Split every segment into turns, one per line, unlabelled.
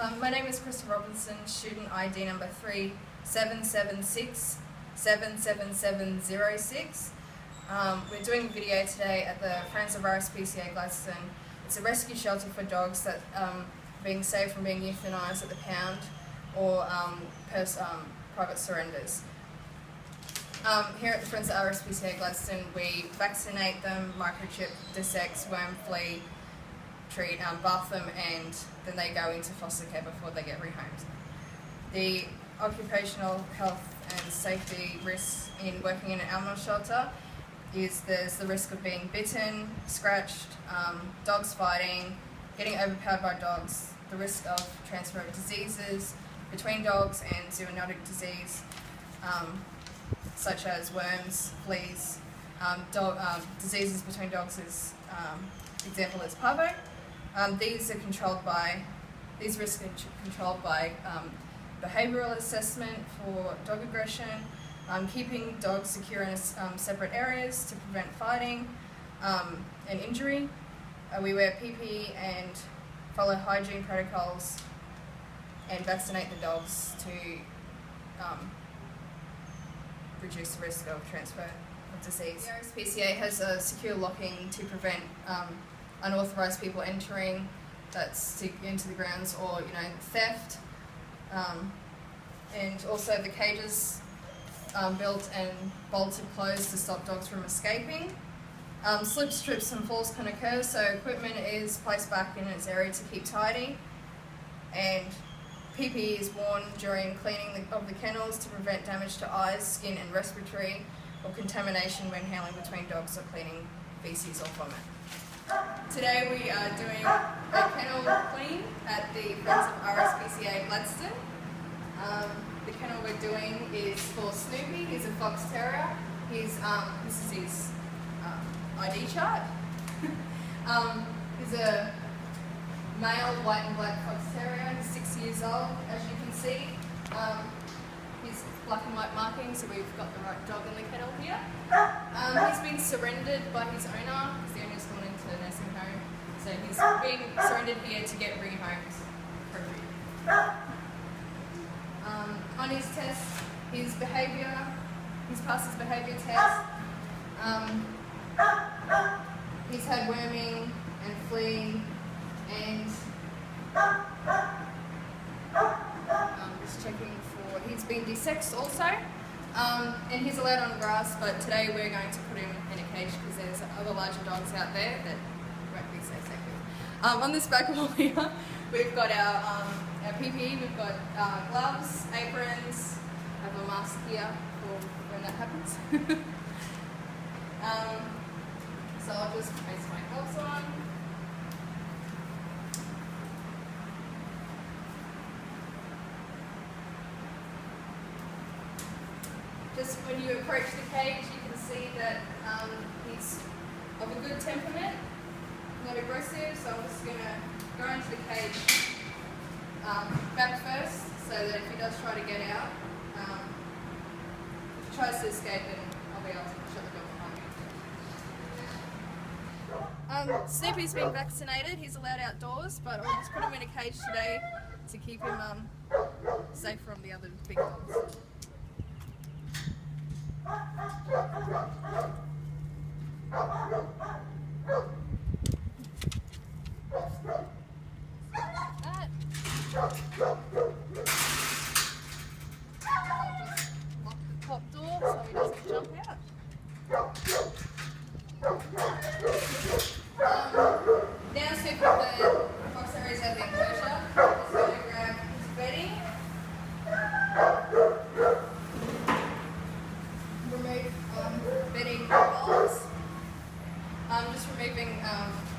My name is Kristal, student ID number 3776-77706. We're doing a video today at the Friends of RSPCA Gladstone. It's a rescue shelter for dogs that are being saved from being euthanised at the pound or private surrenders. Here at the Friends of RSPCA Gladstone, we vaccinate them, microchip, dissect, worm, flea, treat, bath them, and then they go into foster care before they get rehomed. The occupational health and safety risks in working in an animal shelter is there's the risk of being bitten, scratched, dogs fighting, getting overpowered by dogs, the risk of transfer of diseases between dogs and zoonotic disease, such as worms, fleas, diseases between dogs is example is Tafe. These risks are controlled by behavioural assessment for dog aggression, keeping dogs secure in separate areas to prevent fighting and injury. We wear PPE and follow hygiene protocols and vaccinate the dogs to reduce the risk of transfer of disease. The RSPCA has a secure locking to prevent unauthorised people entering into the grounds or theft, and also the cages built and bolted closed to stop dogs from escaping. Slips, trips and falls can occur, so equipment is placed back in its area to keep tidy, and PPE is worn during cleaning of the kennels to prevent damage to eyes, skin and respiratory or contamination when handling between dogs or cleaning feces or vomit. Today we are doing a kennel clean at the Friends of RSPCA Gladstone. The kennel we're doing is for Snoopy. He's a fox terrier. This is his ID chart. He's a male white and black fox terrier. He's 6 years old, as you can see. He's black and white markings, so we've got the right dog in the kennel here. He's been surrendered by his owner, because the owner's gone into a nursing home. So he's being surrendered here to get rehomed appropriately. On his test, he's passed his behaviour test. He's had worming and flea and just checking for, he's been desexed also, and he's allowed on grass, but today we're going to put him in a cage because there's other larger dogs out there that won't be so safe. On this back wall here, we've got our PPE, we've got gloves, aprons, I have a mask here for when that happens. So I'll just place my gloves on. Just when you approach the cage, you can see that he's of a good temperament, not aggressive, so I'm just going to go into the cage back first, so that if he does try to get out, if he tries to escape, then I'll be able to shut the door behind me. Snoopy's been vaccinated, he's allowed outdoors, but I'll just put him in a cage today to keep him safe from the other big dogs. Lock the top door so he doesn't jump out. Now so the fox areas out of the enclosure, just going to grab his bedding, remove bedding bowls. Just removing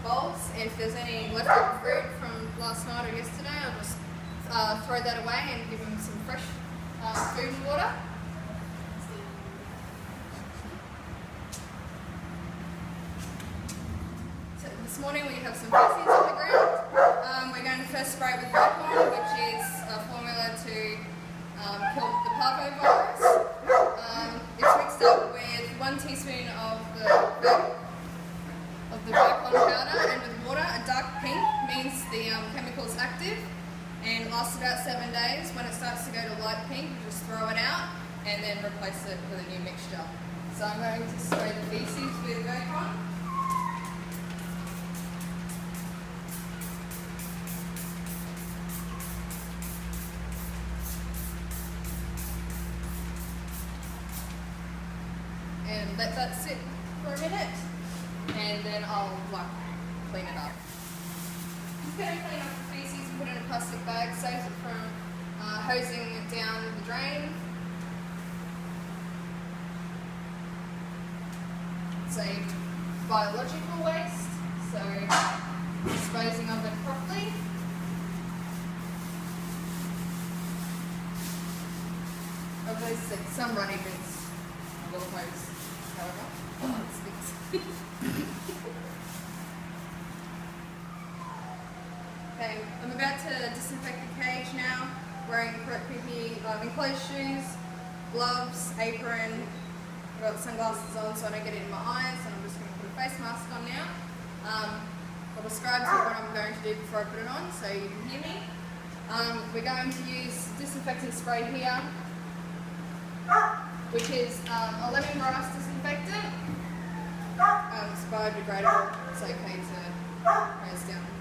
bowls. If there's any leftover fruit from last night or yesterday, I'll just throw that away and give him some fresh food and water. So this morning we have some feces on the ground. We're going to first spray with Tafe, which is a formula to kill the parvovirus. It's mixed up with 1 teaspoon of the powder and with water. A dark pink means the chemical is active, and it lasts about 7 days. When it starts to go to light pink, you just throw it out and then replace it with a new mixture. So I'm going to spray the feces with Vercon. And let that sit for a minute, and then I'll clean it up. Just going to clean up the feces and put it in a plastic bag, saves it from hosing it down the drain. Save biological waste, so disposing of it properly. Obviously, some runny bits will hose, however. Oh, it sticks. Okay, I'm about to disinfect the cage now, wearing correct PPE, enclosed shoes, gloves, apron. I've got sunglasses on so I don't get it in my eyes, and I'm just going to put a face mask on now. I'll describe to you what I'm going to do before I put it on so you can hear me. We're going to use disinfectant spray here, which is a lemongrass disinfectant. It's biodegradable, it's okay to hose down with.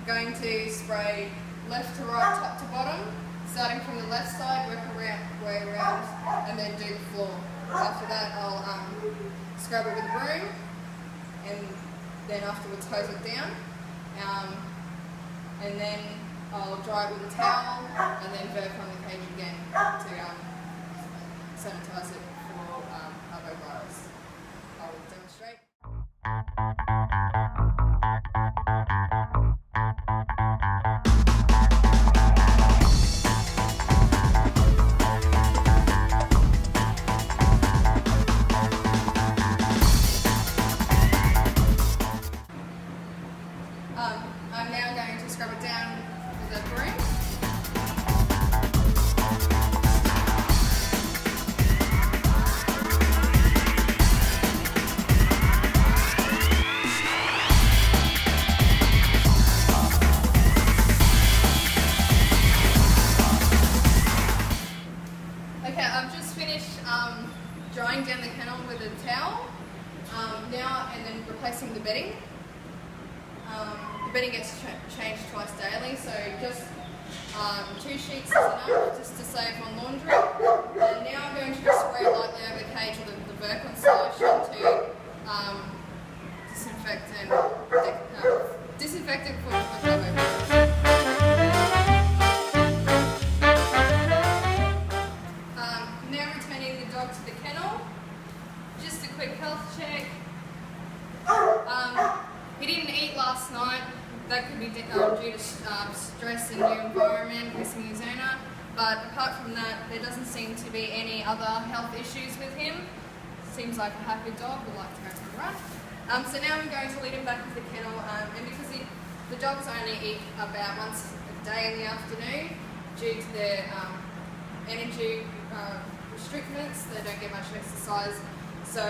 Going to spray left to right, top to bottom, starting from the left side, work way around, and then do the floor. After that, I'll scrub it with a broom, and then afterwards hose it down. And then I'll dry it with a towel, and then Verc on the cage again to sanitize it for parvovirus. I'll demonstrate. I'm now going to scrub it down with a broom. Okay, I've just finished drying down the kennel with a towel now, and then replacing the bedding. The bedding gets changed twice daily, so just 2 sheets is enough just to save on laundry. And now I'm going to just spray lightly over the cage with the Vercon solution to disinfect it for parvovirus. Now returning the dog to the kennel. Just a quick health check. He didn't eat last night. That could be due to stress in new environment, missing his owner. But apart from that, there doesn't seem to be any other health issues with him. Seems like a happy dog, would like to go for a run. So now I'm going to lead him back to the kennel, and because the dogs only eat about once a day in the afternoon, due to their energy restrictions, they don't get much exercise. So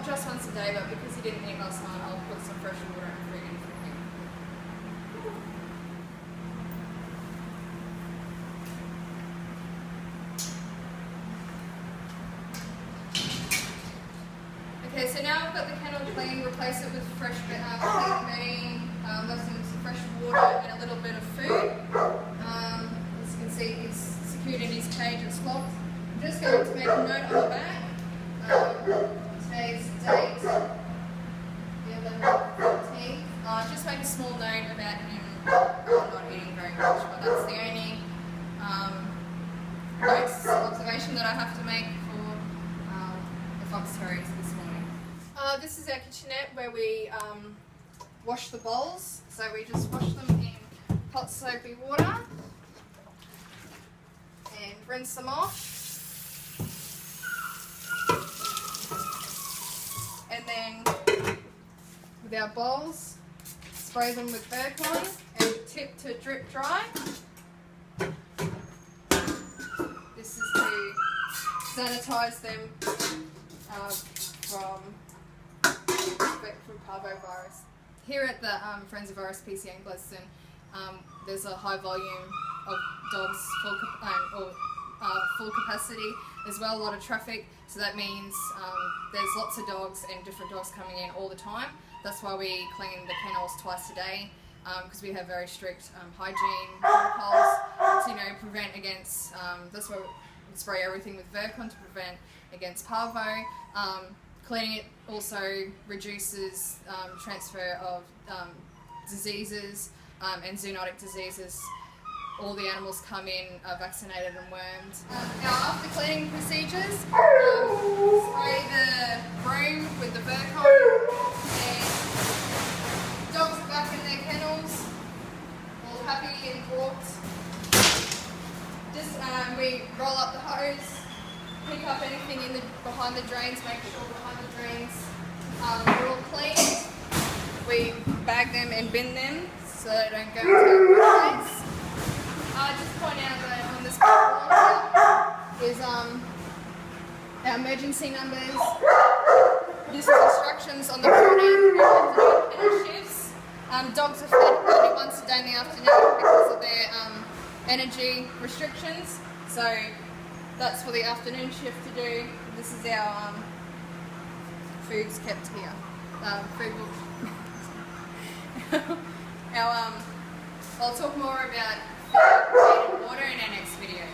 just once a day, but because he didn't eat last night, I'll put some fresh water and food in for him. Okay, so now I've got the kennel clean, replace it with fresh clean bedding, some fresh water and a little bit of food. As you can see, he's secured in his cage, it's locked. I'm just going to make a note on the back. Today's date, the 11th, just make a small note about him not eating very much, but that's the only observation that I have to make for the fox terriers this morning. This is our kitchenette where we wash the bowls. So we just wash them in hot soapy water and rinse them off. And then with our bowls, spray them with Vercon and tip to drip dry. This is to sanitize them from parvovirus. Here at the Friends of RSPCA in Gladstone, there's a high volume of dogs, full capacity, as well, a lot of traffic, so that means there's lots of dogs and different dogs coming in all the time. That's why we clean the kennels twice a day, because we have very strict hygiene protocols to prevent against, that's why we spray everything with Virkon to prevent against parvo. Cleaning it also reduces transfer of diseases and zoonotic diseases. All the animals come in vaccinated and wormed. Now after cleaning procedures, spray the broom with the Virkon, and dogs are back in their kennels, all happy and walked. Just we roll up the hose, pick up anything behind the drains, make sure behind the drains are all clean. We bag them and bin them so they don't go into the place. Just point out that on this board is our emergency numbers. This is instructions on the morning and afternoon kennel shifts. Dogs are fed only once a day in the afternoon because of their energy restrictions. So that's for the afternoon shift to do. This is our foods kept here. Food will I'll talk more about feed and water in our next video.